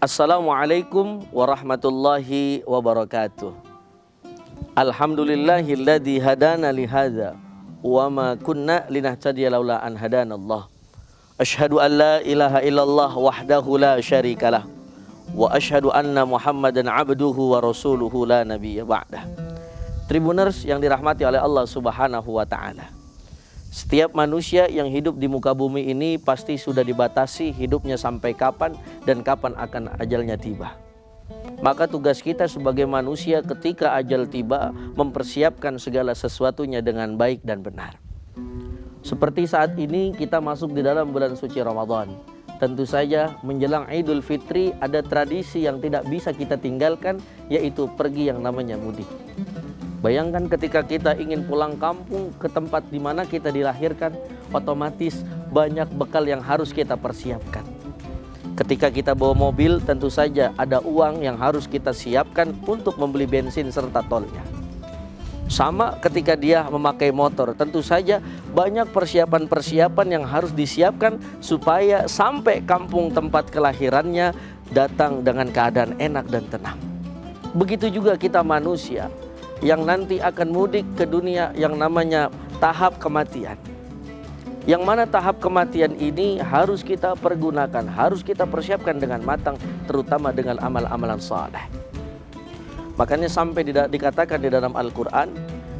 Assalamualaikum warahmatullahi wabarakatuh. Alhamdulillahilladzi hadana lihadza wa ma kunna linahtadiya laula an hadanallah. Asyhadu an la ilaha illallah wahdahu la syarikalah wa asyhadu anna Muhammadan abduhu wa rasuluhu la nabiyya ba'dah. Tribuners yang dirahmati oleh Allah Subhanahu wa taala. Setiap manusia yang hidup di muka bumi ini pasti sudah dibatasi hidupnya sampai kapan dan kapan akan ajalnya tiba. Maka tugas kita sebagai manusia ketika ajal tiba mempersiapkan segala sesuatunya dengan baik dan benar. Seperti saat ini kita masuk di dalam bulan suci Ramadan. Tentu saja menjelang Idul Fitri ada tradisi yang tidak bisa kita tinggalkan, yaitu pergi yang namanya mudik. Bayangkan ketika kita ingin pulang kampung ke tempat di mana kita dilahirkan, otomatis banyak bekal yang harus kita persiapkan. Ketika kita bawa mobil, tentu saja ada uang yang harus kita siapkan untuk membeli bensin serta tolnya. Sama ketika dia memakai motor, tentu saja banyak persiapan-persiapan yang harus disiapkan supaya sampai kampung tempat kelahirannya datang dengan keadaan enak dan tenang. Begitu juga kita manusia yang nanti akan mudik ke dunia yang namanya tahap kematian. Yang mana tahap kematian ini harus kita pergunakan, harus kita persiapkan dengan matang, terutama dengan amal-amalan saleh. Makanya sampai dikatakan di dalam Al-Quran,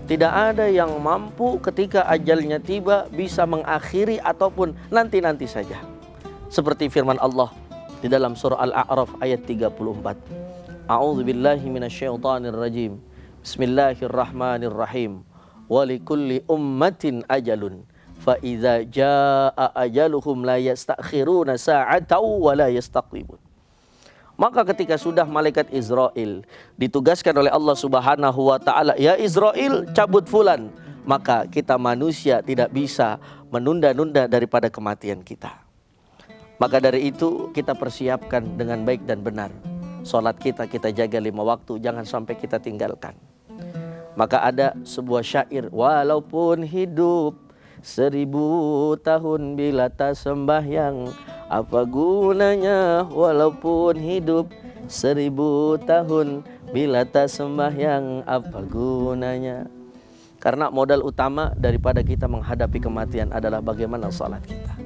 tidak ada yang mampu ketika ajalnya tiba bisa mengakhiri ataupun nanti-nanti saja. Seperti firman Allah di dalam surah Al-A'raf ayat 34. A'udzubillahi minasyaitonirrajim. Bismillahirrahmanirrahim. Walikulli ummatin ajalun. Fa idza jaa ajaluhum la yastakhiruna sa'atan wa la yastaqdimun. Maka ketika sudah malaikat Israel ditugaskan oleh Allah Subhanahu wa taala, ya Israel cabut fulan, maka kita manusia tidak bisa menunda-nunda daripada kematian kita. Maka dari itu kita persiapkan dengan baik dan benar. Salat kita jaga 5 waktu, jangan sampai kita tinggalkan. Maka ada sebuah syair, walaupun hidup 1000 tahun bila tak sembahyang, apa gunanya walaupun hidup 1000 tahun bila tak sembahyang, apa gunanya. Karena modal utama daripada kita menghadapi kematian adalah bagaimana salat kita.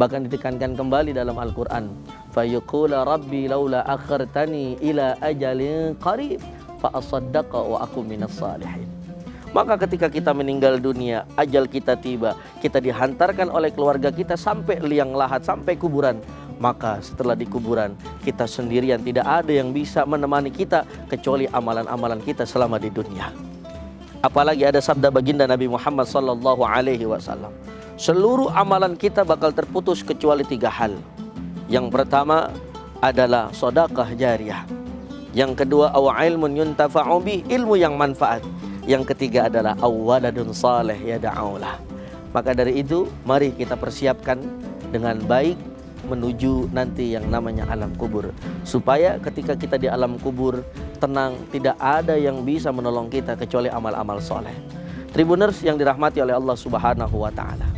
Bahkan ditekankan kembali dalam Al-Quran, fayaqula rabbi laula akhartani ila ajalin qarib fa asaddaqa wa akum minas salihin. Maka ketika kita meninggal dunia, ajal kita tiba, kita dihantarkan oleh keluarga kita sampai liang lahat, sampai kuburan. Maka setelah di kuburan, kita sendirian, tidak ada yang bisa menemani kita kecuali amalan-amalan kita selama di dunia. Apalagi ada sabda baginda Nabi Muhammad sallallahu alaihi wasallam, seluruh amalan kita bakal terputus kecuali 3 hal. Yang pertama adalah sedekah jariyah. Yang kedua aw ilmun yuntafa'u bi, ilmu yang manfaat. Yang ketiga adalah awaladun saleh yad'aulah. Maka dari itu mari kita persiapkan dengan baik menuju nanti yang namanya alam kubur, supaya ketika kita di alam kubur tenang, tidak ada yang bisa menolong kita kecuali amal-amal soleh. Tribuners yang dirahmati oleh Allah Subhanahu wa taala,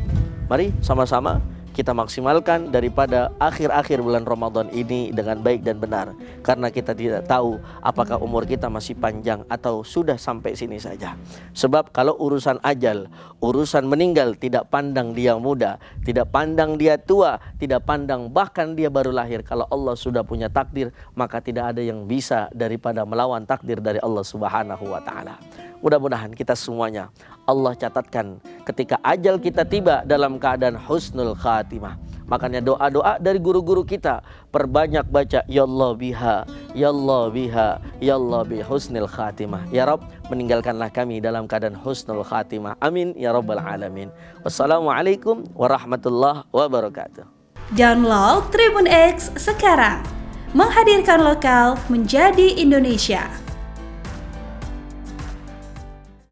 mari sama-sama kita maksimalkan daripada akhir-akhir bulan Ramadan ini dengan baik dan benar. Karena kita tidak tahu apakah umur kita masih panjang atau sudah sampai sini saja. Sebab kalau urusan ajal, urusan meninggal, tidak pandang dia muda, tidak pandang dia tua, tidak pandang bahkan dia baru lahir. Kalau Allah sudah punya takdir, maka tidak ada yang bisa daripada melawan takdir dari Allah Subhanahu wa taala. Mudah-mudahan kita semuanya Allah catatkan ketika ajal kita tiba dalam keadaan husnul khatimah. Makanya doa-doa dari guru-guru kita, perbanyak baca ya Allah biha, ya Allah biha, ya Allah bi husnul khatimah. Ya Rabb, meninggalkanlah kami dalam keadaan husnul khatimah. Amin ya rabbal alamin. Wassalamualaikum warahmatullahi wabarakatuh. Download Tribun X sekarang, menghadirkan lokal menjadi Indonesia.